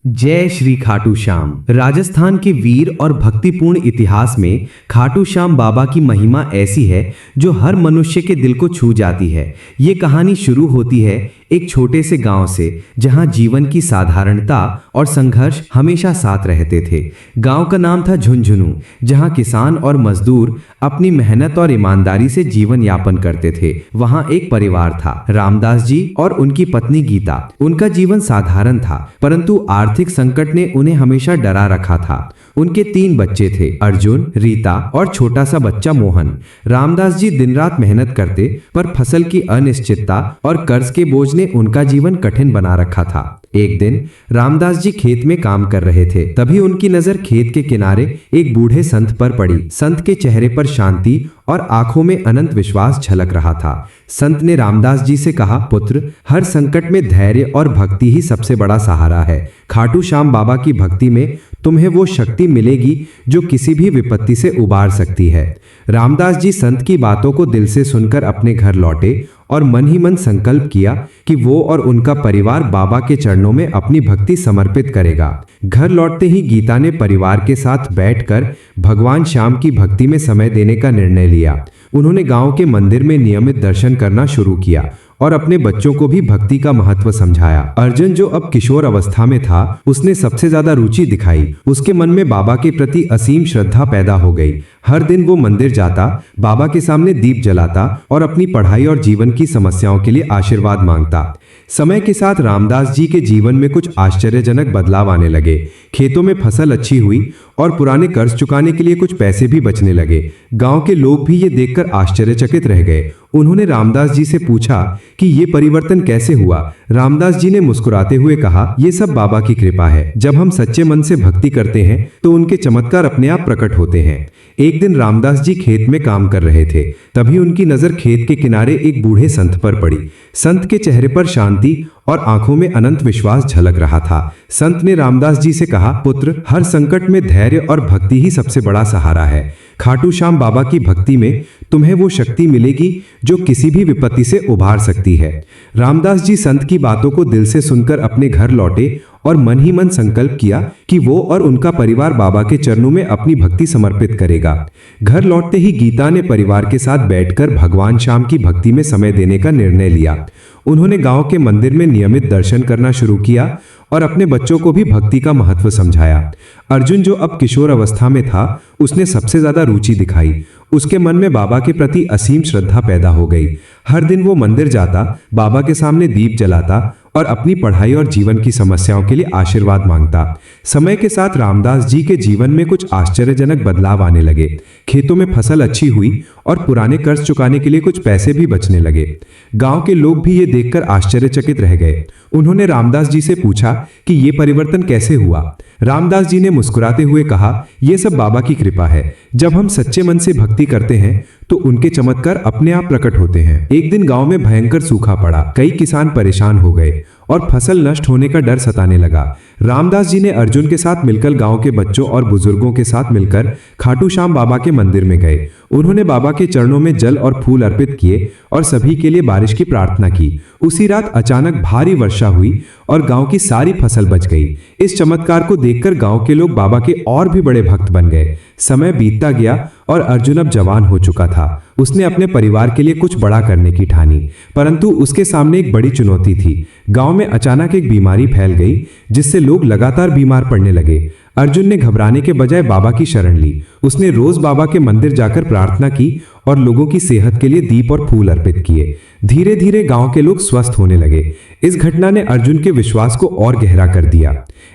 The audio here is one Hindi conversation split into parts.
जय श्री खाटू श्याम। राजस्थान के वीर और भक्तिपूर्ण इतिहास में खाटू श्याम बाबा की महिमा ऐसी है जो हर मनुष्य के दिल को छू जाती है। ये कहानी शुरू होती है एक छोटे से गांव से, जहां जीवन की साधारणता और संघर्ष हमेशा साथ रहते थे। गांव का नाम था झुंझुनू, जहां किसान और मजदूर अपनी मेहनत और ईमानदारी से जीवन यापन करते थे। वहां एक परिवार था, रामदास जी और उनकी पत्नी गीता। उनका जीवन साधारण था, परंतु आर्थिक संकट ने उन्हें हमेशा डरा रखा था। उनके 3 बच्चे थे, अर्जुन, रीता और छोटा सा बच्चा मोहन। रामदास जी दिन रात मेहनत करते, पर फसल की अनिश्चितता और कर्ज के बोझ ने उनका जीवन कठिन बना रखा था। एक दिन रामदास जी खेत में काम कर रहे थे, तभी उनकी नजर खेत के किनारे एक बूढ़े संत पर पड़ी। संत के चेहरे पर शांति और आंखों में अनंत विश्वास झलक रहा था। संत ने रामदास जी से कहा, पुत्र, हर संकट में धैर्य और भक्ति ही सबसे बड़ा सहारा है। खाटू श्याम बाबा की भक्ति में तुम्हें वो शक्ति मिलेगी जो किसी भी विपत्ति से उबार सकती है। रामदास जी संत की बातों को दिल से सुनकर अपने घर लौटे और मन ही मन संकल्प किया कि वो और उनका परिवार बाबा के चरणों में अपनी भक्ति समर्पित करेगा। घर लौटते ही गीता ने परिवार के साथ बैठकर भगवान श्याम की भक्ति में समय देने का निर्णय लिया। उन्होंने गांव के मंदिर में नियमित दर्शन करना शुरू किया और अपने बच्चों को भी भक्ति का महत्व समझाया। अर्जुन, जो अब किशोर अवस्था में था, उसने सबसे ज्यादा रुचि दिखाई। उसके मन में बाबा के प्रति असीम श्रद्धा पैदा हो गई। हर दिन वो मंदिर जाता, बाबा के सामने दीप जलाता और अपनी पढ़ाई और जीवन की समस्याओं के लिए आशीर्वाद मांगता। समय के साथ रामदास जी के जीवन में कुछ आश्चर्यजनक बदलाव आने लगे। खेतों में फसल अच्छी हुई और पुराने कर्ज चुकाने के लिए कुछ पैसे भी बचने लगे। गांव के लोग भी ये देखकर आश्चर्यचकित रह गए। उन्होंने रामदास जी से पूछा कि ये परिवर्तन कैसे हुआ। रामदास जी ने मुस्कुराते हुए कहा, ये सब बाबा की कृपा है। जब हम सच्चे मन से भक्ति करते हैं तो उनके चमत्कार अपने आप प्रकट होते हैं। एक दिन रामदास जी खेत में काम कर रहे थे, तभी उनकी नजर खेत के किनारे एक बूढ़े संत पर पड़ी। संत के चेहरे पर शांति और आंखों में अनंत विश्वास झलक रहा था। संत ने रामदास जी से कहा, पुत्र, हर संकट में धैर्य और भक्ति ही सबसे बड़ा सहारा है। खाटू श्याम बाबा की भक्ति में तुम्हें वो शक्ति मिलेगी जो किसी भी विपत्ति से उबार सकती है। रामदास जी संत की बातों को दिल से सुनकर अपने घर लौटे और मन ही मन संकल्प किया कि वो और उनका परिवार बाबा के चरणों में अपनी भक्ति समर्पित करेगा। घर लौटते ही गीता ने परिवार के साथ बैठकर भगवान श्याम की भक्ति में समय देने का निर्णय लिया। उन्होंने गांव के मंदिर में नियमित दर्शन करना शुरू किया और अपने बच्चों को भी भक्ति का महत्व समझाया। अर्जुन, जो अब किशोर अवस्था में था, उसने सबसे ज्यादा रुचि दिखाई। उसके मन में बाबा के प्रति असीम श्रद्धा पैदा हो गई। हर दिन वो मंदिर जाता, बाबा के सामने दीप जलाता और अपनी पढ़ाई और जीवन की समस्याओं के लिए आशीर्वाद मांगता। समय के साथ रामदास जी के जीवन में कुछ आश्चर्यजनक बदलाव आने लगे। खेतों में फसल अच्छी हुई और पुराने कर्ज चुकाने के लिए कुछ पैसे भी बचने लगे। गांव के लोग भी ये देखकर आश्चर्यचकित रह गए। उन्होंने रामदास जी से पूछा कि ये परिवर्तन कैसे हुआ। रामदास जी ने मुस्कुराते हुए कहा, ये सब बाबा की कृपा है। जब हम सच्चे मन से भक्ति करते हैं तो उनके चमत्कार अपने आप प्रकट होते हैं। एक दिन गांव में भयंकर सूखा पड़ा। कई किसान परेशान हो गए और फसल नष्ट होने का डर सताने लगा। रामदास जी ने अर्जुन के साथ मिलकर गांव के बच्चों और बुजुर्गों के साथ मिलकर खाटू श्याम बाबा के मंदिर में गए। उन्होंने बाबा के चरणों में जल और फूल अर्पित किए और सभी के लिए बारिश की प्रार्थना की। उसी रात अचानक भारी वर्षा हुई और गांव की सारी फसल बच गई। इस चमत्कार को देखकर गांव के लोग बाबा के और भी बड़े भक्त बन गए। समय बीतता गया और अर्जुन अब जवान हो चुका था। उसने अपने परिवार के लिए कुछ बड़ा करने की ठानी, परंतु उसके सामने एक बड़ी चुनौती थी। गांव में अचानक एक बीमारी फैल गई, जिससे लोग लगातार बीमार पड़ने लगे। अर्जुन ने घबराने के बजाय बाबा की शरण ली। उसने रोज बाबा के मंदिर जाकर प्रार्थना की और लोगों की सेहत के लिए दीप और फूल अर्पित किए। धीरे धीरे गांव के लोग स्वस्थ होने लगे। इस घटना ने अर्जुन के विश्वास को और गहरा कर दिया।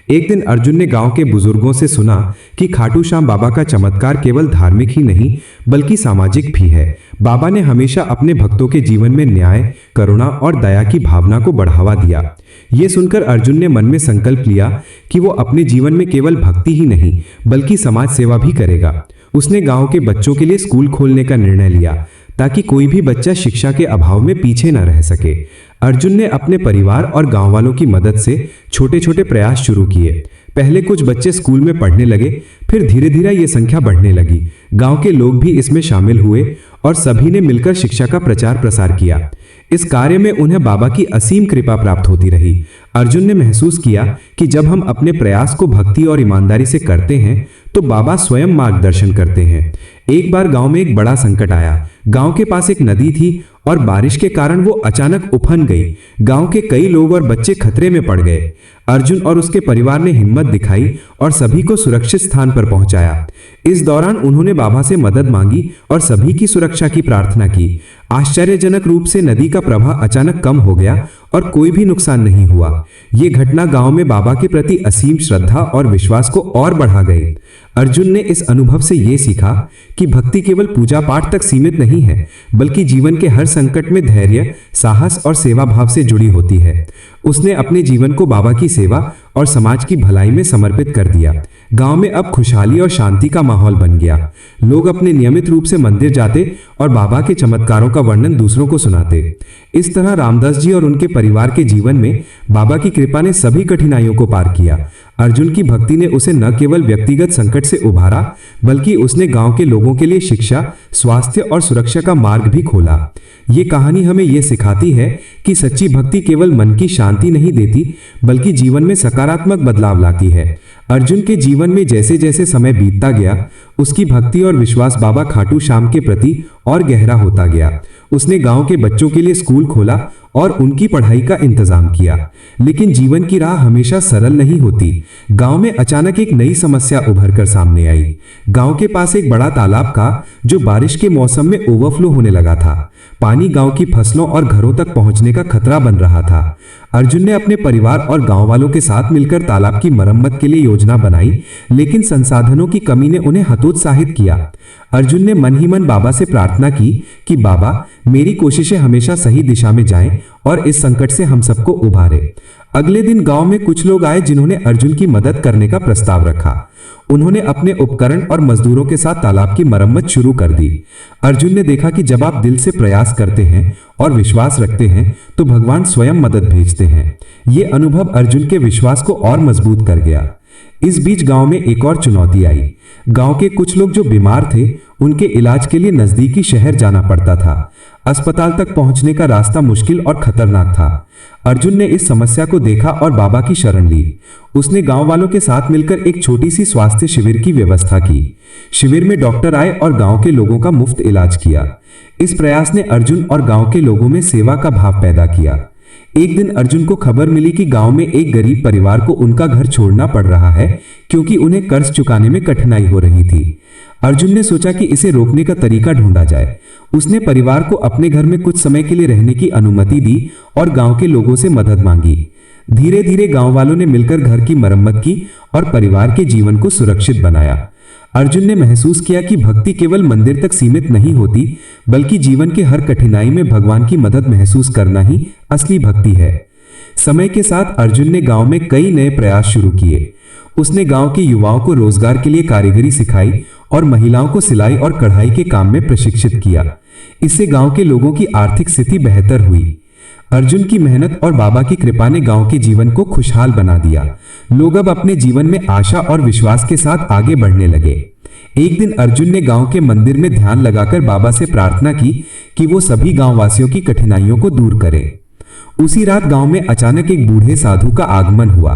एक दिन अर्जुन ने गांव के बुजुर्गों से सुना कि खाटू श्याम बाबा का चमत्कार केवल धार्मिक ही नहीं बल्कि सामाजिक भी है। बाबा ने हमेशा अपने भक्तों के जीवन में न्याय, करुणा और दया की भावना को बढ़ावा दिया। ये सुनकर अर्जुन ने मन में संकल्प लिया कि वो अपने जीवन में केवल भक्ति ही नहीं बल्कि समाज सेवा भी करेगा। उसने गांव के बच्चों के लिए स्कूल खोलने का निर्णय लिया ताकि कोई भी बच्चा शिक्षा के अभाव में पीछे न रह सके। अर्जुन ने अपने परिवार और गांव वालों की मदद से छोटे छोटे प्रयास शुरू किए। पहले कुछ बच्चे स्कूल में पढ़ने लगे, फिर धीरे धीरे ये संख्या बढ़ने लगी। गांव के लोग भी इसमें शामिल हुए और सभी ने मिलकर शिक्षा का प्रचार प्रसार किया। इस कार्य में उन्हें बाबा की असीम कृपा प्राप्त होती रही। अर्जुन ने महसूस किया कि जब हम अपने प्रयास को भक्ति और ईमानदारी से करते हैं तो बाबा स्वयं मार्गदर्शन करते हैं। एक बार गांव में एक बड़ा संकट आया। गांव के पास एक नदी थी और बारिश के कारण वो अचानक उफन गई। गांव के कई लोग और बच्चे खतरे में पड़ गए। अर्जुन और उसके परिवार ने हिम्मत दिखाई और सभी को सुरक्षित स्थान पर पहुंचाया। इस दौरान उन्होंने बाबा से मदद मांगी और सभी की सुरक्षा की प्रार्थना की। आश्चर्यजनक रूप से नदी का प्रवाह अचानक कम हो गया और कोई भी नुकसान नहीं हुआ। ये घटना गांव में बाबा के प्रति असीम श्रद्धा और विश्वास को और बढ़ा गई। अर्जुन ने इस अनुभव से ये सीखा कि भक्ति केवल पूजा पाठ तक सीमित नहीं है, बल्कि जीवन के हर संकट में धैर्य, साहस और सेवा भाव से जुड़ी होती है। उसने अपने जीवन को बाबा की सेवा और समाज की भलाई में समर्पित कर दिया। गांव में अब खुशहाली और शांति का माहौल बन गया। लोग अपने नियमित रूप से मंदिर जाते और बाबा के चमत्कारों का वर्णन दूसरों को सुनाते। इस तरह रामदास जी और उनके परिवार के जीवन में बाबा की कृपा ने सभी कठिनाइयों को पार किया। अर्जुन की भक्ति ने उसे न केवल व्यक्तिगत संकट से उभारा, बल्कि उसने गांव के लोगों के लिए शिक्षा, स्वास्थ्य और सुरक्षा का मार्ग भी खोला। ये कहानी हमें ये सिखाती है कि सच्ची भक्ति केवल मन की शांति नहीं देती, बल्कि जीवन में सकारात्मक बदलाव लाती है। अर्जुन के जीवन में जैसे जैसे समय बीतता गया, उसकी भक्ति और विश्वास बाबा खाटू श्याम के प्रति और गहरा होता गया। उसने गांव के बच्चों के लिए स्कूल खोला और उनकी पढ़ाई का इंतजाम किया। लेकिन जीवन की राह हमेशा सरल नहीं होती। गांव में अचानक एक नई समस्या उभर कर सामने आई। गांव के पास एक बड़ा तालाब था जो बारिश के मौसम में ओवरफ्लो होने लगा था। पानी गांव की फसलों और घरों तक पहुंचने का खतरा बन रहा था। अर्जुन ने अपने परिवार और गांव वालों के साथ मिलकर तालाब की मरम्मत के लिए योजना बनाई, लेकिन संसाधनों की कमी ने उन्हें हतोत्साहित किया। अर्जुन ने मन ही मन बाबा से प्रार्थना की कि बाबा, मेरी कोशिशें हमेशा सही दिशा में जाएं और इस संकट से हम सबको उभारे। अगले दिन गांव में कुछ लोग आए जिन्होंने अर्जुन की मदद करने का प्रस्ताव रखा। उन्होंने अपने उपकरण और मजदूरों के साथ तालाब की मरम्मत शुरू कर दी। अर्जुन ने देखा कि जब आप दिल से प्रयास करते हैं और विश्वास रखते हैं तो भगवान स्वयं मदद भेजते हैं। ये अनुभव अर्जुन के विश्वास को और मजबूत कर गया। इस बीच गांव में एक और चुनौती आई। गांव के कुछ लोग जो बीमार थे, उनके इलाज के लिए नजदीकी शहर जाना पड़ता था। अस्पताल तक पहुंचने का रास्ता मुश्किल और खतरनाक था। अर्जुन ने इस समस्या को देखा और बाबा की शरण ली। उसने गांव वालों के साथ मिलकर एक छोटी सी स्वास्थ्य शिविर की व्यवस्था की। शिविर में डॉक्टर आए और गांव के लोगों का मुफ्त इलाज किया। इस प्रयास ने अर्जुन और गांव के लोगों में सेवा का भाव पैदा किया। एक दिन अर्जुन को खबर मिली कि गांव में एक गरीब परिवार को उनका घर छोड़ना पड़ रहा है, क्योंकि उन्हें कर्ज चुकाने में कठिनाई हो रही थी। अर्जुन ने सोचा कि इसे रोकने का तरीका ढूंढा जाए। उसने परिवार को अपने घर में कुछ समय के लिए रहने की अनुमति दी और गांव के लोगों से मदद मांगी। धीरे धीरे गांव वालों ने मिलकर घर की मरम्मत की और परिवार के जीवन को सुरक्षित बनाया। अर्जुन ने महसूस किया कि भक्ति केवल मंदिर तक सीमित नहीं होती, बल्कि जीवन के हर कठिनाई में भगवान की मदद महसूस करना ही असली भक्ति है। समय के साथ अर्जुन ने गांव में कई नए प्रयास शुरू किए। उसने गांव के युवाओं को रोजगार के लिए कारीगरी सिखाई और महिलाओं को सिलाई और कढ़ाई के काम में प्रशिक्षित किया। इससे गांव के लोगों की आर्थिक स्थिति बेहतर हुई। अर्जुन की मेहनत और बाबा की कृपा ने गांव के जीवन को खुशहाल बना दिया। लोग अब अपने जीवन में आशा और विश्वास के साथ आगे बढ़ने लगे। एक दिन अर्जुन ने गांव के मंदिर में ध्यान लगाकर बाबा से प्रार्थना की कि वो सभी गांव वासियों की कठिनाइयों को दूर करे। उसी रात गांव में अचानक एक बूढ़े साधु का आगमन हुआ।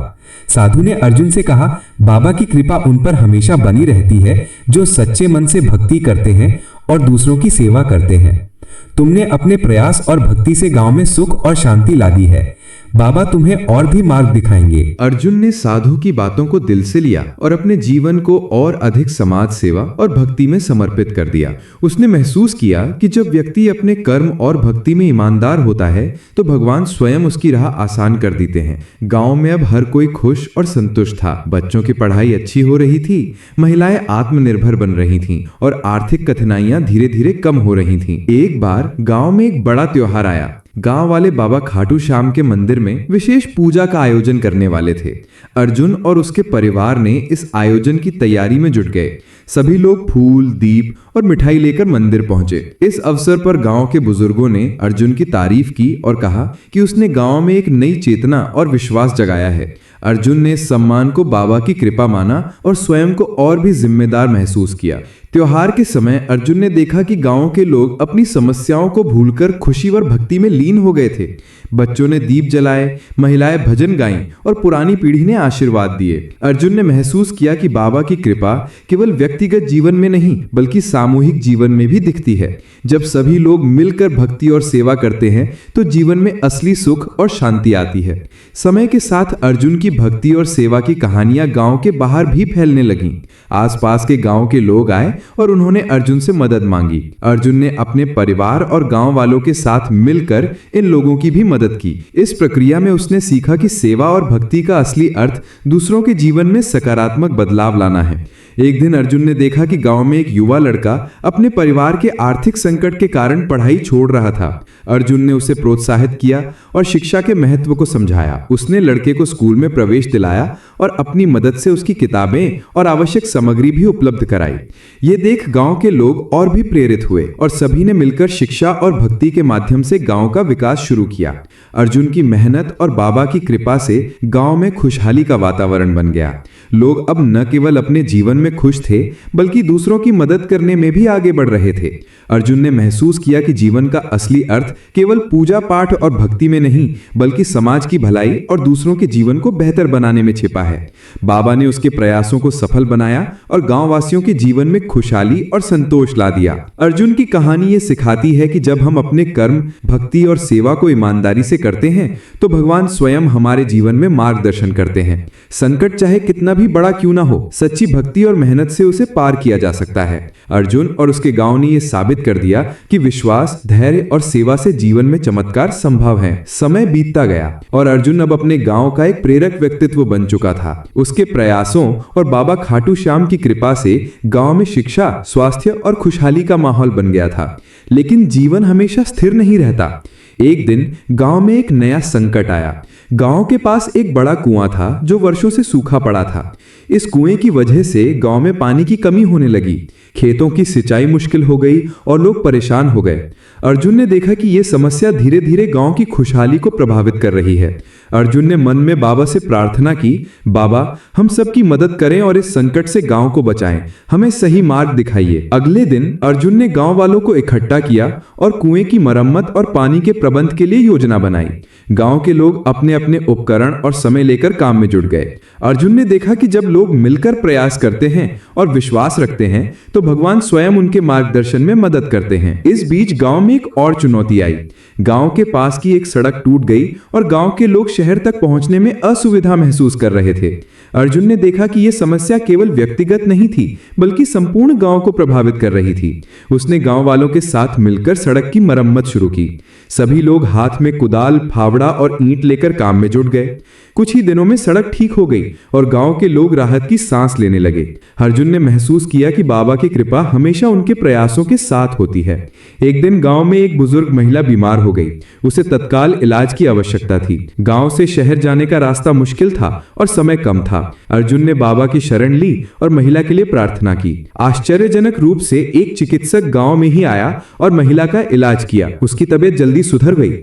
साधु ने अर्जुन से कहा, बाबा की कृपा उन पर हमेशा बनी रहती है जो सच्चे मन से भक्ति करते हैं और दूसरों की सेवा करते हैं। तुमने अपने प्रयास और भक्ति से गांव में सुख और शांति ला दी है। बाबा तुम्हें और भी मार्ग दिखाएंगे। अर्जुन ने साधु की बातों को दिल से लिया और अपने जीवन को और अधिक समाज सेवा और भक्ति में समर्पित कर दिया। उसने महसूस किया कि जब व्यक्ति अपने कर्म और भक्ति में ईमानदार होता है तो भगवान स्वयं उसकी राह आसान कर देते हैं। गांव में अब हर कोई खुश और संतुष्ट था। बच्चों की पढ़ाई अच्छी हो रही थी, महिलाएं आत्मनिर्भर बन रही थीं और आर्थिक कठिनाइयां धीरे धीरे कम हो रही थीं। एक बार गांव में एक बड़ा त्योहार आया। गांव वाले बाबा खाटू श्याम के मंदिर में विशेष पूजा का आयोजन करने वाले थे। अर्जुन और उसके परिवार ने इस आयोजन की तैयारी में जुट गए। सभी लोग फूल, दीप और मिठाई लेकर मंदिर पहुंचे। इस अवसर पर गांव के बुजुर्गों ने अर्जुन की तारीफ की और कहा कि उसने गांव में एक नई चेतना और विश्वास जगाया है। अर्जुन ने इस सम्मान को बाबा की कृपा माना और स्वयं को और भी जिम्मेदार महसूस किया। त्योहार के समय अर्जुन ने देखा कि गांव के लोग अपनी समस्याओं को भूलकर खुशी और भक्ति में लीन हो गए थे। बच्चों ने दीप जलाए, महिलाएं भजन गाईं और पुरानी पीढ़ी ने आशीर्वाद दिए। अर्जुन ने महसूस किया कि बाबा की कृपा केवल व्यक्तिगत जीवन में नहीं बल्कि सामूहिक जीवन में भी दिखती है। जब सभी लोग मिलकर भक्ति और सेवा करते हैं तो जीवन में असली सुख और शांति आती है। समय के साथ अर्जुन की भक्ति और सेवा की कहानियां गांव के बाहर भी फैलने लगीं। आसपास के गांव के लोग आए और उन्होंने अर्जुन से मदद मांगी। अर्जुन ने अपने परिवार और गांव वालों के साथ मिलकर इन लोगों की भी मदद की। इस प्रक्रिया में उसने सीखा कि सेवा और भक्ति का असली अर्थ दूसरों के जीवन में सकारात्मक बदलाव लाना है। एक दिन अर्जुन ने देखा कि गांव में एक युवा लड़का अपने परिवार के आर्थिक संकट के कारण पढ़ाई छोड़ रहा था। अर्जुन ने उसे प्रोत्साहित किया और शिक्षा के महत्व को समझाया। उसने लड़के को स्कूल में प्रवेश दिलाया और अपनी मदद से उसकी किताबें और आवश्यक सामग्री भी उपलब्ध कराई। ये देख गांव के लोग और भी प्रेरित हुए और सभी ने मिलकर शिक्षा और भक्ति के माध्यम से गांव का विकास शुरू किया। अर्जुन की मेहनत और बाबा की कृपा से गांव में खुशहाली का वातावरण बन गया। लोग अब न केवल अपने जीवन में खुश थे बल्कि दूसरों की मदद करने में भी आगे बढ़ रहे थे। अर्जुन ने महसूस किया कि जीवन का असली अर्थ केवल पूजा पाठ और भक्ति में नहीं बल्कि समाज की भलाई और दूसरों के जीवन को बेहतर बनाने में छिपा है। बाबा ने उसके प्रयासों को सफल बनाया और गांव वासियों के जीवन में खुशहाली और संतोष ला दिया। अर्जुन की कहानी ये सिखाती है कि जब हम अपने कर्म, भक्ति और सेवा को ईमानदारी से करते हैं तो भगवान स्वयं हमारे जीवन में मार्गदर्शन करते हैं। संकट चाहे कितना भी बड़ा क्यों ना हो, सच्ची भक्ति और मेहनत से उसे पार किया जा सकता है। अर्जुन और उसके गांव ने यह साबित कर दिया कि विश्वास, धैर्य और सेवा से जीवन में चमत्कार संभव है। समय बीतता गया और अर्जुन अब अपने गांव का एक प्रेरक व्यक्तित्व बन चुका था। उसके प्रयासों और बाबा खाटू श्याम की कृपा से गांव में शिक्षा, स्वास्थ्य और खुशहाली का माहौल बन गया था। लेकिन जीवन हमेशा स्थिर नहीं रहता। एक दिन गांव में एक नया संकट आया। गांव के पास एक बड़ा कुआं था जो वर्षों से सूखा पड़ा था। इस कुएं की वजह से गांव में पानी की कमी होने लगी। खेतों की सिंचाई मुश्किल हो गई और लोग परेशान हो गए। अर्जुन ने देखा कि यह समस्या धीरे धीरे गांव की खुशहाली को प्रभावित कर रही है। अर्जुन ने मन में बाबा से प्रार्थना की, बाबा हम सबकी मदद करें और इस संकट से गांव को बचाएं, हमें सही मार्ग दिखाइए। अगले दिन अर्जुन ने गांव वालों को इकट्ठा किया और कुएं की मरम्मत और पानी के प्रबंध के लिए योजना बनाई। गांव के लोग अपने अपने उपकरण और समय लेकर काम में जुट गए। अर्जुन ने देखा कि जब लोग मिलकर प्रयास करते हैं और विश्वास रखते हैं तो भगवान स्वयं उनके मार्गदर्शन में मदद करते हैं। इस बीच गांव में एक और चुनौती आई। गांव के पास की एक सड़क टूट गई और गांव के लोग शहर तक पहुंचने में असुविधा महसूस कर रहे थे। अर्जुन ने देखा कि यह समस्या केवल व्यक्तिगत नहीं थी बल्कि संपूर्ण गांव को प्रभावित कर रही थी। उसने गांव वालों के साथ मिलकर सड़क की मरम्मत शुरू की। सभी लोग हाथ में कुदाल, फावड़ा और ईंट लेकर काम में जुट गए। कुछ ही दिनों में सड़क ठीक हो गई और गांव के लोग राहत की सांस लेने लगे। अर्जुन ने महसूस किया कि बाबा की कृपा हमेशा उनके प्रयासों के साथ होती है। एक दिन गांव में एक बुजुर्ग महिला बीमार हो गई। उसे तत्काल इलाज की आवश्यकता थी। गांव से शहर जाने का रास्ता मुश्किल था और समय कम था। अर्जुन ने बाबा की शरण ली और महिला के लिए प्रार्थना की। आश्चर्यजनक रूप से एक चिकित्सक गांव में ही आया और महिला का इलाज किया। उसकी तबीयत जल्दी सुधर गई।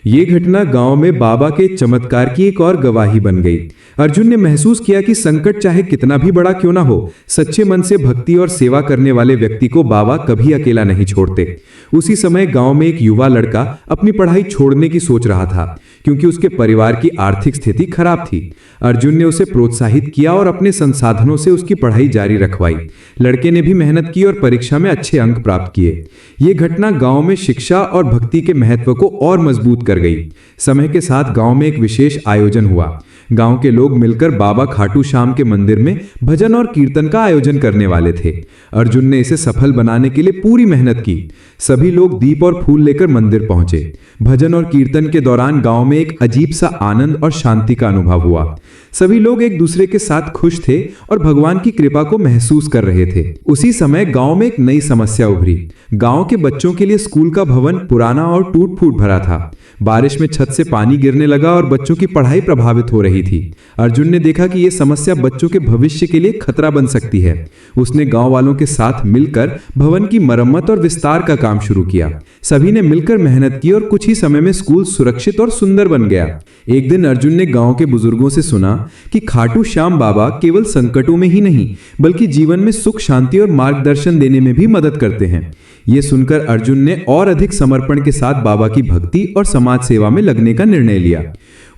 ये घटना गांव में बाबा के चमत्कार की एक और गवाही बन गई। अर्जुन ने महसूस किया कि संकट चाहे कितना भी बड़ा क्यों ना हो, सच्चे मन से भक्ति और सेवा करने वाले व्यक्ति को बाबा कभी अकेला नहीं छोड़ते। उसी समय गांव में एक युवा लड़का अपनी पढ़ाई छोड़ने की सोच रहा था क्योंकि उसके परिवार की आर्थिक स्थिति खराब थी। अर्जुन ने उसे प्रोत्साहित किया और अपने संसाधनों से उसकी पढ़ाई जारी रखवाई। लड़के ने भी मेहनत की और परीक्षा में अच्छे अंक प्राप्त किए। ये घटना गांव में शिक्षा और भक्ति के महत्व को और मजबूत कर गई। समय के साथ गांव में एक विशेष आयोजन हुआ। गांव के लोग मिलकर बाबा खाटू श्याम के मंदिर में भजन और कीर्तन का आयोजन करने वाले थे। अर्जुन ने इसे सफल बनाने के लिए पूरी मेहनत की। सभी लोग दीप और फूल लेकर मंदिर पहुंचे। भजन और कीर्तन के दौरान गांव में एक अजीब सा आनंद और शांति का अनुभव हुआ। सभी लोग एक दूसरे के साथ खुश थे और भगवान की कृपा को महसूस कर रहे थे। उसी समय गांव में एक नई समस्या उभरी। गांव के बच्चों के लिए स्कूल का भवन पुराना और टूट फूट भरा था। बारिश में छत से पानी गिरने लगा और बच्चों की पढ़ाई प्रभावित हो रही थी। अर्जुन ने देखा कि यह समस्या बच्चों के भविष्य के लिए खतरा बन सकती है। उसने गांव वालों के साथ मिलकर भवन की मरम्मत और विस्तार का काम शुरू किया। सभी ने मिलकर मेहनत की और कुछ ही समय में स्कूल सुरक्षित और सुंदर बन गया। एक दिन अर्जुन ने गांव के बुजुर्गों से सुना कि खाटू श्याम बाबा केवल संकटों में ही नहीं बल्कि जीवन में सुख, शांति और मार्गदर्शन देने में भी मदद करते हैं। ये सुनकर अर्जुन ने और अधिक समर्पण के साथ बाबा की भक्ति और समाज सेवा में लगने का निर्णय लिया।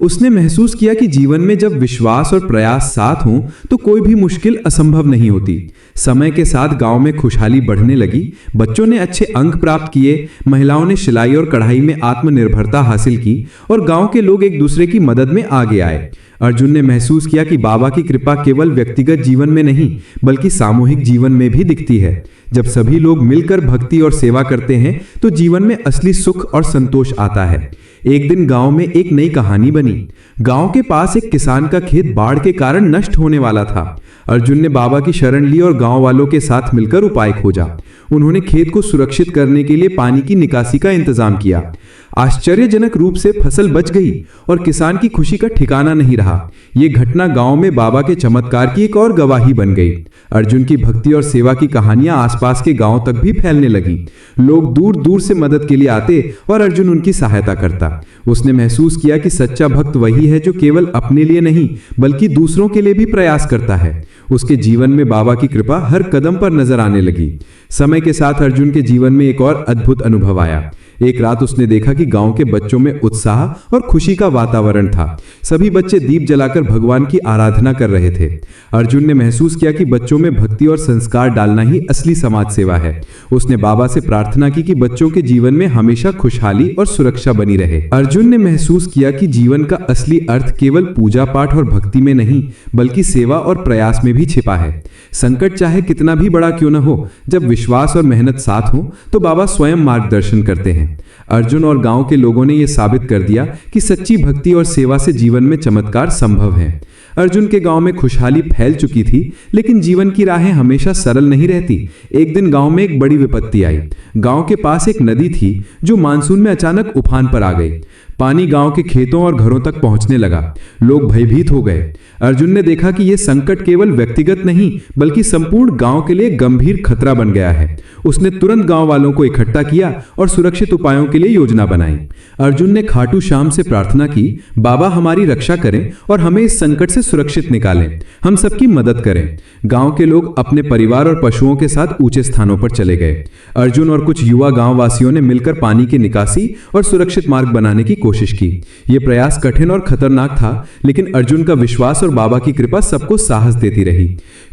उसने महसूस किया कि जीवन में जब विश्वास और प्रयास साथ हों तो कोई भी मुश्किल असंभव नहीं होती। समय के साथ गांव में खुशहाली बढ़ने लगी। बच्चों ने अच्छे अंक प्राप्त किए, महिलाओं ने सिलाई और कढ़ाई में आत्मनिर्भरता हासिल की और गांव के लोग एक दूसरे की मदद में आगे आए। अर्जुन ने महसूस किया कि बाबा की कृपा केवल व्यक्तिगत जीवन में नहीं बल्कि सामूहिक जीवन में भी दिखती है। जब सभी लोग मिलकर भक्ति और सेवा करते हैं तो जीवन में असली सुख और संतोष आता है। एक दिन गांव में एक नई कहानी बनी। गांव के पास एक किसान का खेत बाढ़ के कारण नष्ट होने वाला था। अर्जुन ने बाबा की शरण ली और गांव वालों के साथ मिलकर उपाय खोजा। उन्होंने खेत को सुरक्षित करने के लिए पानी की निकासी का इंतजाम किया। आश्चर्यजनक रूप से फसल बच गई और किसान की खुशी का ठिकाना नहीं रहा। यह घटना गांव में बाबा के चमत्कार की एक और गवाही बन गई। अर्जुन की भक्ति और सेवा की कहानियां आसपास के गांव तक भी फैलने लगी। लोग दूर दूर से मदद के लिए आते और अर्जुन उनकी सहायता करता। उसने महसूस किया कि सच्चा भक्त वही है जो केवल अपने लिए नहीं बल्कि दूसरों के लिए भी प्रयास करता है। उसके जीवन में बाबा की कृपा हर कदम पर नजर आने लगी। समय के साथ अर्जुन के जीवन में एक और अद्भुत अनुभव आया। एक रात उसने देखा कि गांव के बच्चों में उत्साह और खुशी का वातावरण था। सभी बच्चे दीप जलाकर भगवान की आराधना कर रहे थे। अर्जुन ने महसूस किया कि बच्चों में भक्ति और संस्कार डालना ही असली समाज सेवा है। उसने बाबा से प्रार्थना की कि बच्चों के जीवन में हमेशा खुशहाली और सुरक्षा बनी रहे। अर्जुन ने महसूस किया कि जीवन का असली अर्थ केवल पूजा पाठ और भक्ति में नहीं बल्कि सेवा और प्रयास में भी छिपा है। संकट चाहे कितना भी बड़ा क्यों न हो, जब विश्वास और मेहनत साथ हो तो बाबा स्वयं मार्गदर्शन करते हैं। अर्जुन और गांव के लोगों ने यह साबित कर दिया कि सच्ची भक्ति और सेवा से जीवन में चमत्कार संभव है। अर्जुन के गांव में खुशहाली फैल चुकी थी, लेकिन जीवन की राहें हमेशा सरल नहीं रहती। एक दिन गांव में एक बड़ी विपत्ति आई। गांव के पास एक नदी थी जो मानसून में अचानक उफान पर आ गई। पानी गांव के खेतों और घरों तक पहुंचने लगा। लोग भयभीत हो गए। अर्जुन ने देखा कि यह संकट केवल व्यक्तिगत नहीं बल्कि संपूर्ण गांव के लिए गंभीर खतरा बन गया है। उसने तुरंत गांव वालों को इकट्ठा किया और सुरक्षित उपायों के लिए योजना बनाई। अर्जुन ने खाटू श्याम से प्रार्थना की, बाबा हमारी रक्षा करें और हमें इस संकट से सुरक्षित निकालें। हम सबकी मदद करें। गांव के लोग अपने परिवार और पशुओं के साथ ऊंचे स्थानों पर चले गए। अर्जुन और कुछ युवा गांव वासियों ने मिलकर पानी की निकासी और सुरक्षित मार्ग बनाने की कोशिश की। यह प्रयास कठिन और खतरनाक था, लेकिन अर्जुन का विश्वास और बाबा की कृपा सबको साहस देती रही।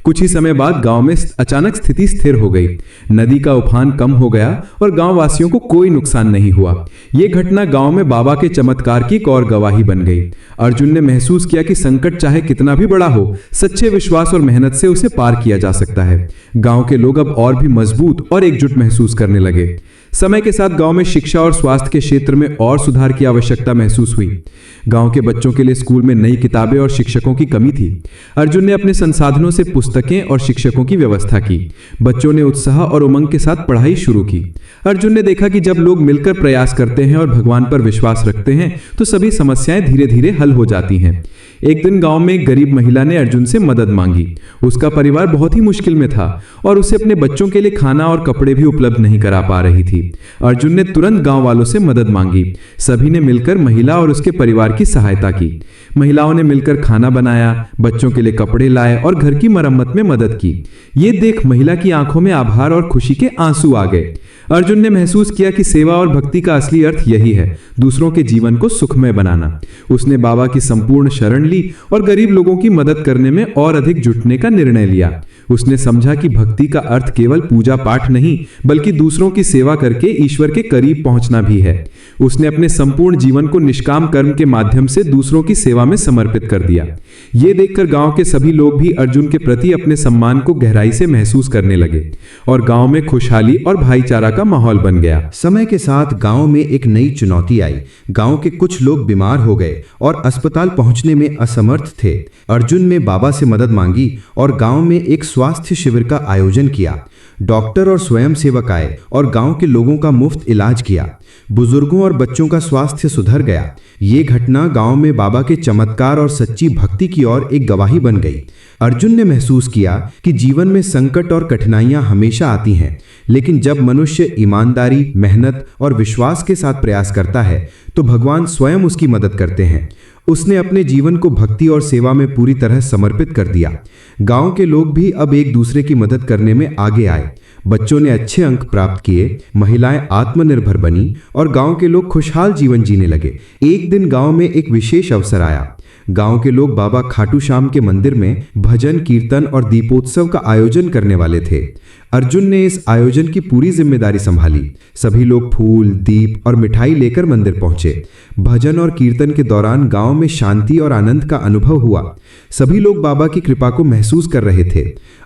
कुछ ही समय बाद गांव में अचानक स्थिति स्थिर हो गई। नदी का उफान कम हो गया और गांव वासियों को कोई नुकसान नहीं हुआ। यह घटना गांव में बाबा के चमत्कार की एक और गवाही बन गई। अर्जुन ने महसूस किया कि संकट चाहे कितना भी बड़ा हो, सच्चे विश्वास और मेहनत से उसे पार किया जा सकता है। गांव के लोग अब और भी मजबूत और एकजुट महसूस करने लगे। समय के साथ गांव में शिक्षा और स्वास्थ्य के क्षेत्र में और सुधार की आवश्यकता महसूस हुई। गांव के बच्चों के लिए स्कूल में नई किताबें और शिक्षकों की कमी थी। अर्जुन ने अपने संसाधनों से पुस्तकें और शिक्षकों की व्यवस्था की। बच्चों ने उत्साह और उमंग के साथ पढ़ाई शुरू की। अर्जुन ने देखा कि जब लोग मिलकर प्रयास करते हैं और भगवान पर विश्वास रखते हैं तो सभी समस्याएं धीरे धीरे हल हो जाती हैं। एक दिन गांव में एक गरीब महिला ने अर्जुन से मदद मांगी। उसका परिवार बहुत ही मुश्किल में था और उसे अपने बच्चों के लिए खाना और कपड़े भी उपलब्ध नहीं करा पा रही थी। अर्जुन ने तुरंत गांव वालों से मदद मांगी। सभी ने मिलकर महिला और उसके परिवार की सहायता की। महिलाओं ने मिलकर खाना बनाया, बच्चों के लिए कपड़े लाए और घर की मरम्मत में मदद की। ये देख महिला की आंखों में आभार और खुशी के आंसू आ गए। अर्जुन ने महसूस किया कि सेवा और भक्ति का असली अर्थ यही है, दूसरों के जीवन को सुखमय बनाना। उसने बाबा की संपूर्ण शरण ली और गरीब लोगों की मदद करने में और अधिक जुटने का निर्णय लिया। उसने समझा कि भक्ति का अर्थ केवल पूजा पाठ नहीं बल्कि दूसरों की सेवा करके ईश्वर के करीब पहुंचना भी है। उसने अपने संपूर्ण जीवन को निष्काम कर्म के माध्यम से दूसरों की सेवा में समर्पित कर दिया। ये देखकर गांव के सभी लोग भी अर्जुन के प्रति अपने सम्मान को गहराई से महसूस करने लगे और गांव में खुशहाली और भाईचारा का माहौल बन गया। समय के साथ गांव में एक नई चुनौती आई। गांव के कुछ लोग बीमार हो गए और अस्पताल पहुंचने में असमर्थ थे। अर्जुन ने बाबा से मदद मांगी और गांव में एक स्वास्थ्य शिविर का आयोजन किया। डॉक्टर और स्वयंसेवक आए और गांव के लोगों का मुफ्त इलाज किया। बुजुर्गों और बच्चों का स्वास्थ्य सुधर गया। ये घटना गांव में बाबा के चमत्कार और सच्ची भक्ति की ओर एक गवाही बन गई। अर्जुन ने महसूस किया कि जीवन में संकट और कठिनाइयां हमेशा आती हैं, लेकिन जब मनुष्य ईमानदारी, मेहनत और विश्वास के साथ प्रयास करता है तो भगवान स्वयं उसकी मदद करते हैं। उसने अपने जीवन को भक्ति और सेवा में पूरी तरह समर्पित कर दिया। गांव के लोग भी अब एक दूसरे की मदद करने में आगे आए। बच्चों ने अच्छे अंक प्राप्त किए, महिलाएं आत्मनिर्भर बनी और गांव के लोग खुशहाल जीवन जीने लगे। एक दिन गांव में एक विशेष अवसर आया। गांव के लोग बाबा खाटू श्याम के मंदिर में भजन, कीर्तन और दीपोत्सव का आयोजन करने वाले थे। अर्जुन ने इस आयोजन की पूरी जिम्मेदारी संभाली। सभी लोग फूल, दीप और मिठाई लेकर मंदिर पहुंचे। भजन और कीर्तन के दौरान गांव में शांति और आनंद का अनुभव हुआ। सभी लोग बाबा की कृपा को महसूस कर रहे थे।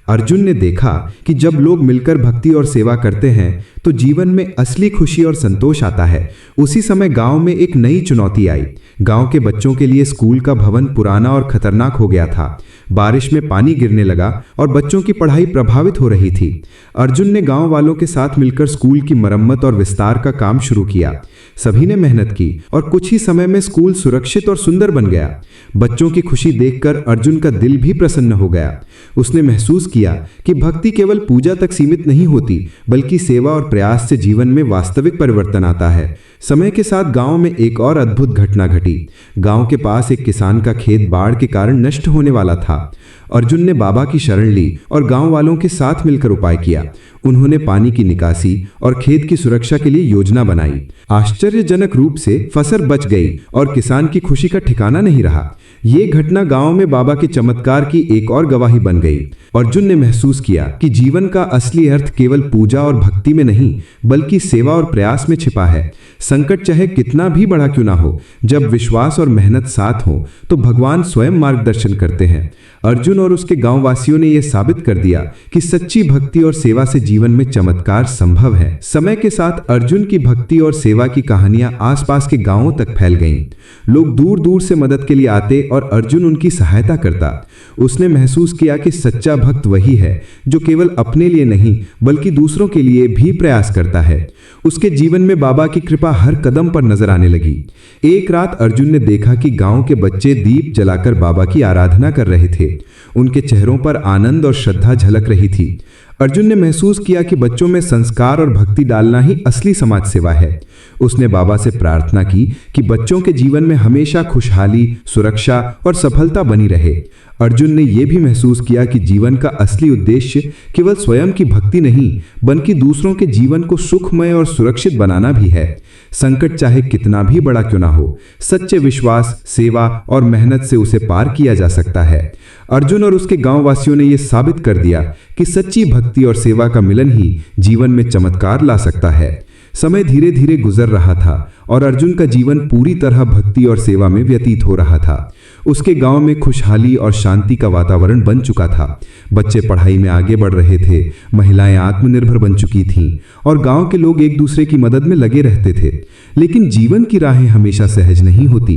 अर्जुन ने देखा कि जब लोग मिलकर भक्ति और सेवा करते हैं तो जीवन में असली खुशी और संतोष आता है। उसी समय गांव में एक नई चुनौती आई। गांव के बच्चों के लिए स्कूल का भवन पुराना और खतरनाक हो गया था। बारिश में पानी गिरने लगा और बच्चों की पढ़ाई प्रभावित हो रही थी। अर्जुन ने गांव वालों के साथ मिलकर स्कूल की मरम्मत और विस्तार का काम शुरू किया। सभी ने मेहनत की और कुछ ही समय में स्कूल सुरक्षित और सुंदर बन गया। बच्चों की खुशी देखकर अर्जुन का दिल भी प्रसन्न हो गया। उसने महसूस किया कि भक्ति केवल पूजा तक सीमित नहीं होती, बल्कि सेवा और प्रयास से जीवन में वास्तविक परिवर्तन आता है। समय के साथ गांव में एक और अद्भुत घटना घटी। गांव के पास एक किसान का खेत बाढ़ के कारण नष्ट होने वाला था। अर्जुन ने बाबा की शरण ली और गांव वालों के साथ मिलकर उपाय किया। उन्होंने पानी की निकासी और खेत की सुरक्षा के लिए योजना बनाई। आश्चर्यजनक रूप से फसल बच गई और किसान की खुशी का ठिकाना नहीं रहा। ये घटना गांव में बाबा के चमत्कार की एक और गवाही बन गई। अर्जुन ने महसूस किया कि जीवन का असली अर्थ केवल पूजा और भक्ति में नहीं, बल्कि सेवा और प्रयास में छिपा है। संकट चाहे कितना भी बड़ा क्यों ना हो, जब विश्वास और मेहनत साथ हो तो भगवान स्वयं मार्गदर्शन करते हैं। अर्जुन और उसके गांववासियों ने यह साबित कर दिया कि सच्ची भक्ति और सेवा से जीवन में चमत्कार संभव है। समय के साथ अर्जुन की भक्ति और सेवा की कहानियां आसपास के गांवों तक फैल गईं। लोग दूर दूर से मदद के लिए आते और अर्जुन उनकी सहायता करता। उसने महसूस किया कि सच्चा भक्त वही है जो केवल अपने लिए नहीं, बल्कि दूसरों के लिए भी प्रयास करता है। उसके जीवन में बाबा की कृपा हर कदम पर नजर आने लगी। एक रात अर्जुन ने देखा कि गांव के बच्चे दीप जलाकर बाबा की आराधना कर रहे थे। उनके चेहरों पर आनंद और श्रद्धा झलक रही थी। अर्जुन ने महसूस किया कि बच्चों में संस्कार और भक्ति डालना ही असली समाज सेवा है। उसने बाबा से प्रार्थना की कि बच्चों के जीवन में हमेशा खुशहाली, सुरक्षा और सफलता बनी रहे। अर्जुन ने यह भी महसूस किया कि जीवन का असली उद्देश्य केवल स्वयं की भक्ति नहीं, बल्कि दूसरों के जीवन को सुखमय और सुरक्षित बनाना भी है। संकट चाहे कितना भी बड़ा क्यों ना हो, सच्चे विश्वास, सेवा और मेहनत से उसे पार किया जा सकता है। अर्जुन और उसके गांववासियों ने यह साबित कर दिया कि सच्ची भक्ति और सेवा का मिलन ही जीवन में चमत्कार ला सकता है। समय धीरे धीरे गुजर रहा था और अर्जुन का जीवन पूरी तरह भक्ति और सेवा में व्यतीत हो रहा था। उसके गांव में खुशहाली और शांति का वातावरण बन चुका था। बच्चे पढ़ाई में आगे बढ़ रहे थे, महिलाएं आत्मनिर्भर बन चुकी थीं और गांव के लोग एक दूसरे की मदद में लगे रहते थे। लेकिन जीवन की राहें हमेशा सहज नहीं होती।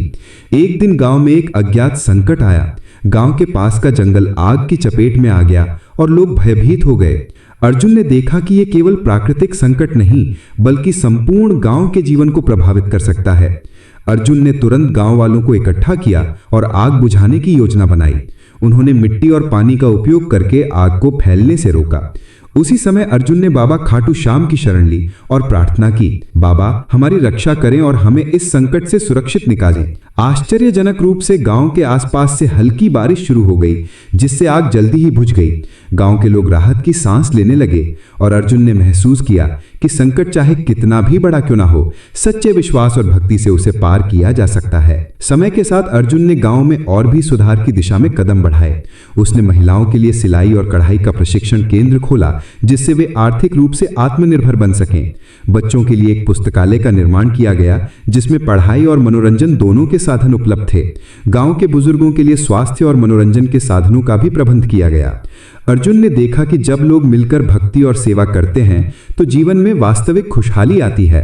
एक दिन गांव में एक अज्ञात संकट आया। गांव के पास का जंगल आग की चपेट में आ गया और लोग भयभीत हो गए। अर्जुन ने देखा कि यह केवल प्राकृतिक संकट नहीं, बल्कि संपूर्ण गांव के जीवन को प्रभावित कर सकता है। अर्जुन ने तुरंत गांव वालों को इकट्ठा किया और आग बुझाने की योजना बनाई। उन्होंने मिट्टी और पानी का उपयोग करके आग को फैलने से रोका। उसी समय अर्जुन ने बाबा खाटू श्याम की शरण ली और प्रार्थना की, बाबा हमारी रक्षा करें और हमें इस संकट से सुरक्षित निकालें। आश्चर्यजनक रूप से गांव के आसपास से हल्की बारिश शुरू हो गई, जिससे आग जल्दी ही बुझ गई। गांव के लोग राहत की सांस लेने लगे और अर्जुन ने महसूस किया कि संकट चाहे कितना भी बड़ा क्यों ना हो, सच्चे विश्वास और भक्ति से उसे पार किया जा सकता है। समय के साथ अर्जुन ने गांव में और भी सुधार की दिशा में कदम बढ़ाए। उसने महिलाओं के लिए सिलाई और कढ़ाई का प्रशिक्षण केंद्र खोला, जिससे वे आर्थिक रूप से आत्मनिर्भर बन सकें। बच्चों के लिए एक पुस्तकालय का निर्माण किया गया, जिसमें पढ़ाई और मनोरंजन दोनों के साधन उपलब्ध थे। गांव के बुजुर्गों के लिए स्वास्थ्य और मनोरंजन के साधनों का भी प्रबंध किया गया। अर्जुन ने देखा कि जब लोग मिलकर भक्ति और सेवा करते हैं तो जीवन में वास्तविक खुशहाली आती है।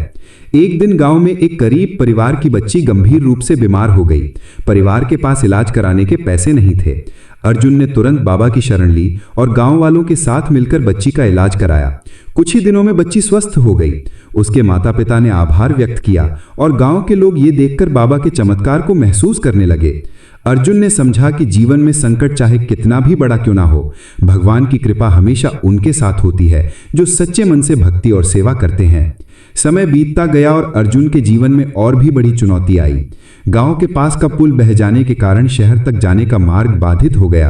एक दिन गांव में एक गरीब परिवार की बच्ची गंभीर रूप से बीमार हो गई। परिवार के पास इलाज कराने के पैसे नहीं थे। अर्जुन ने तुरंत बाबा की शरण ली और गांव वालों के साथ मिलकर बच्ची का इलाज कराया। कुछ ही दिनों में बच्ची स्वस्थ हो गई। उसके माता पिता ने आभार व्यक्त किया और गांव के लोग ये देखकर बाबा के चमत्कार को महसूस करने लगे। अर्जुन ने समझा कि जीवन में संकट चाहे कितना भी बड़ा क्यों ना हो, भगवान की कृपा हमेशा उनके साथ होती है जो सच्चे मन से भक्ति और सेवा करते हैं। समय बीतता गया और अर्जुन के जीवन में और भी बड़ी चुनौती आई। गांव के पास का पुल बह जाने के कारण शहर तक जाने का मार्ग बाधित हो गया।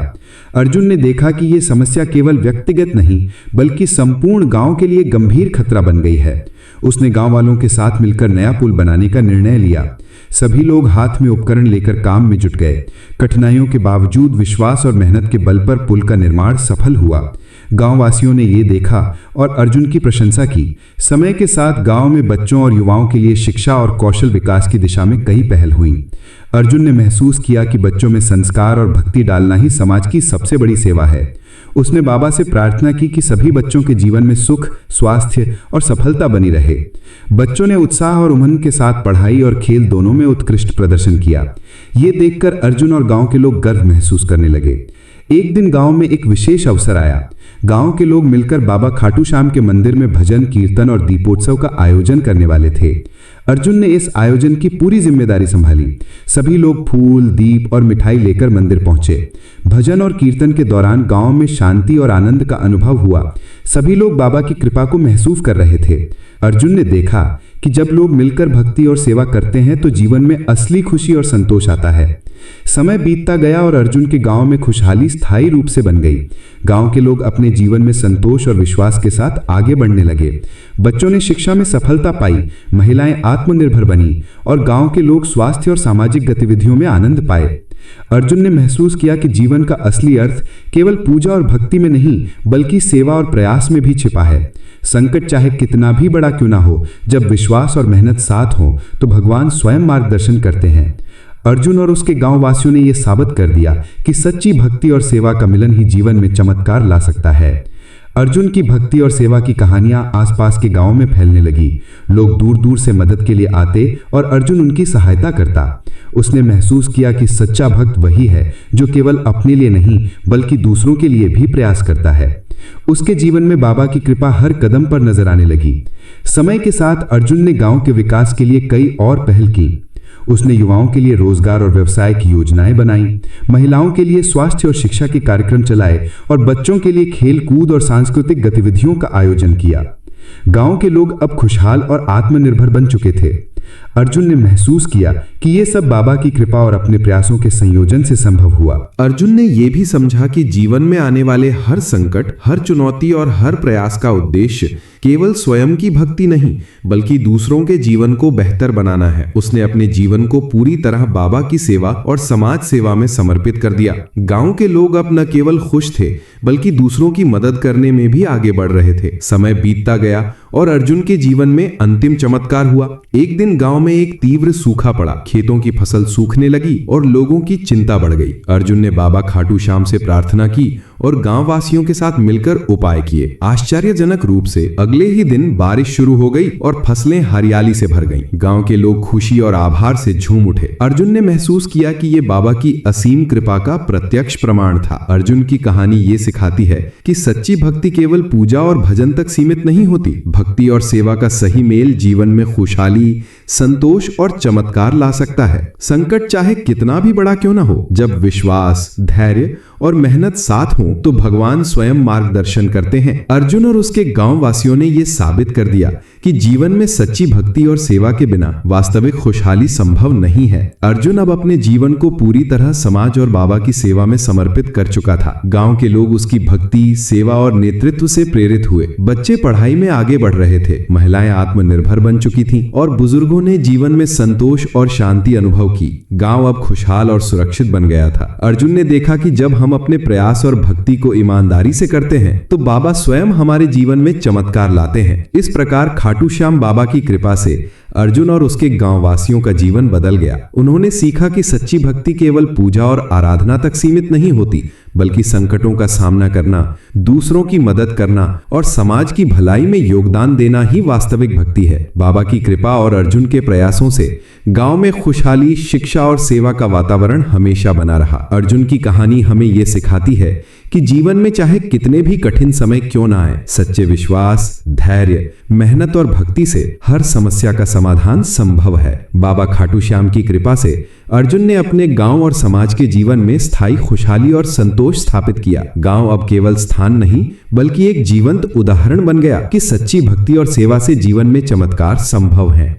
अर्जुन ने देखा कि ये समस्या केवल व्यक्तिगत नहीं बल्कि संपूर्ण गांव के लिए गंभीर खतरा बन गई है। उसने गांव वालों के साथ मिलकर नया पुल बनाने का निर्णय लिया। सभी लोग हाथ में उपकरण लेकर काम में जुट गए। कठिनाइयों के बावजूद विश्वास और मेहनत के बल पर पुल का निर्माण सफल हुआ। गांववासियों ने ये देखा और अर्जुन की प्रशंसा की। समय के साथ गांव में बच्चों और युवाओं के लिए शिक्षा और कौशल विकास की दिशा में कई पहल हुई। अर्जुन ने महसूस किया कि बच्चों में संस्कार और भक्ति डालना ही समाज की सबसे बड़ी सेवा है। उसने बाबा से प्रार्थना की कि सभी बच्चों के जीवन में सुख, स्वास्थ्य और सफलता बनी रहे। बच्चों ने उत्साह और उमंग के साथ पढ़ाई और खेल दोनों में उत्कृष्ट प्रदर्शन किया। ये देखकर अर्जुन और गांव के लोग गर्व महसूस करने लगे। एक दिन गांव में एक विशेष अवसर आया। गांव के लोग मिलकर बाबा खाटू श्याम के मंदिर में भजन, कीर्तन और दीपोत्सव का आयोजन करने वाले थे। अर्जुन ने इस आयोजन की पूरी जिम्मेदारी संभाली। सभी लोग फूल, दीप और मिठाई लेकर मंदिर पहुंचे। भजन और कीर्तन के दौरान गांव में शांति और आनंद का अनुभव हुआ। सभी लोग बाबा की कृपा को महसूस कर रहे थे। अर्जुन ने देखा कि जब लोग मिलकर भक्ति और सेवा करते हैं तो जीवन में असली खुशी और संतोष आता है। समय बीतता गया और अर्जुन के गांव में खुशहाली स्थायी रूप से बन गई। गांव के लोग अपने जीवन में संतोष और विश्वास के साथ आगे बढ़ने लगे। बच्चों ने शिक्षा में सफलता पाई, महिलाएं आत्मनिर्भर बनी और गांव के लोग स्वास्थ्य और सामाजिक गतिविधियों में आनंद पाए। अर्जुन ने महसूस किया कि जीवन का असली अर्थ केवल पूजा और भक्ति में नहीं बल्कि सेवा और प्रयास में भी छिपा है। संकट चाहे कितना भी बड़ा क्यों ना हो, जब विश्वास और मेहनत साथ हो तो भगवान स्वयं मार्गदर्शन करते हैं। अर्जुन और उसके गांव वासियों ने यह साबित कर दिया कि सच्ची भक्ति और सेवा का मिलन ही जीवन में चमत्कार ला सकता है। अर्जुन की भक्ति और सेवा की कहानियां आसपास के गांवों में फैलने लगी। लोग दूर दूर से मदद के लिए आते और अर्जुन उनकी सहायता करता। उसने महसूस किया कि सच्चा भक्त वही है जो केवल अपने लिए नहीं बल्कि दूसरों के लिए भी प्रयास करता है। उसके जीवन में बाबा की कृपा हर कदम पर नजर आने लगी। समय के साथ अर्जुन ने गांव के विकास के लिए कई और पहल की। उसने युवाओं के लिए रोजगार और व्यवसाय की योजनाएं बनाई, महिलाओं के लिए स्वास्थ्य और शिक्षा के कार्यक्रम चलाए और बच्चों के लिए खेल कूद और सांस्कृतिक गतिविधियों का आयोजन किया। गांव के लोग अब खुशहाल और आत्मनिर्भर बन चुके थे। अर्जुन ने महसूस किया कि ये सब बाबा की कृपा और अपने प्रयासों के संयोजन से संभव हुआ। अर्जुन ने यह भी समझा कि जीवन में आने वाले हर संकट, हर चुनौती और हर प्रयास का उद्देश्य केवल स्वयं की भक्ति नहीं बल्कि दूसरों के जीवन को बेहतर बनाना है। उसने अपने जीवन को पूरी तरह बाबा की सेवा और समाज सेवा में समर्पित कर दिया। गांव के लोग अब न केवल खुश थे बल्कि दूसरों की मदद करने में भी आगे बढ़ रहे थे। समय बीतता गया और अर्जुन के जीवन में अंतिम चमत्कार हुआ। एक दिन गांव में एक तीव्र सूखा पड़ा, खेतों की फसल सूखने लगी और लोगों की चिंता बढ़ गई। अर्जुन ने बाबा खाटू श्याम से प्रार्थना की और गांव वासियों के साथ मिलकर उपाय किए। आश्चर्यजनक रूप से अगले ही दिन बारिश शुरू हो गई और फसलें हरियाली से भर गईं। गांव के लोग खुशी और आभार से झूम उठे। अर्जुन ने महसूस किया कि ये बाबा की असीम कृपा का प्रत्यक्ष प्रमाण था। अर्जुन की कहानी ये सिखाती है कि सच्ची भक्ति केवल पूजा और भजन तक सीमित नहीं होती। भक्ति और सेवा का सही मेल जीवन में खुशहाली, संतोष और चमत्कार ला सकता है। संकट चाहे कितना भी बड़ा क्यों ना हो, जब विश्वास, धैर्य और मेहनत साथ हो तो भगवान स्वयं मार्गदर्शन करते हैं। अर्जुन और उसके गांव वासियों ने यह साबित कर दिया कि जीवन में सच्ची भक्ति और सेवा के बिना वास्तविक खुशहाली संभव नहीं है। अर्जुन अब अपने जीवन को पूरी तरह समाज और बाबा की सेवा में समर्पित कर चुका था। गांव के लोग उसकी भक्ति, सेवा और नेतृत्व से प्रेरित हुए। बच्चे पढ़ाई में आगे बढ़ रहे थे, महिलाएं आत्मनिर्भर बन चुकी थीं और बुजुर्गों ने जीवन में संतोष और शांति अनुभव की। गांव अब खुशहाल और सुरक्षित बन गया था। अर्जुन ने देखा कि जब हम अपने प्रयास और भक्ति को ईमानदारी से करते हैं तो बाबा स्वयं हमारे जीवन में चमत्कार सुधार लाते हैं। इस प्रकार खाटू श्याम बाबा की कृपा से अर्जुन और उसके गांव वासियों का जीवन बदल गया। उन्होंने सीखा कि सच्ची भक्ति केवल पूजा और आराधना तक सीमित नहीं होती, बल्कि संकटों का सामना करना, दूसरों की मदद करना और समाज की भलाई में योगदान देना ही वास्तविक भक्ति है। बाबा की कृपा और अर्जुन के प्रयासों से गांव में खुशहाली, शिक्षा और सेवा का वातावरण हमेशा बना रहा। अर्जुन की कहानी हमें यह सिखाती है कि जीवन में चाहे कितने भी कठिन समय क्यों ना आए, सच्चे विश्वास, धैर्य, मेहनत और भक्ति से हर समस्या का समाधान संभव है। बाबा खाटू श्याम की कृपा से अर्जुन ने अपने गांव और समाज के जीवन में स्थायी खुशहाली और संतोष स्थापित किया। गांव अब केवल स्थान नहीं, बल्कि एक जीवंत उदाहरण बन गया कि सच्ची भक्ति और सेवा से जीवन में चमत्कार संभव है।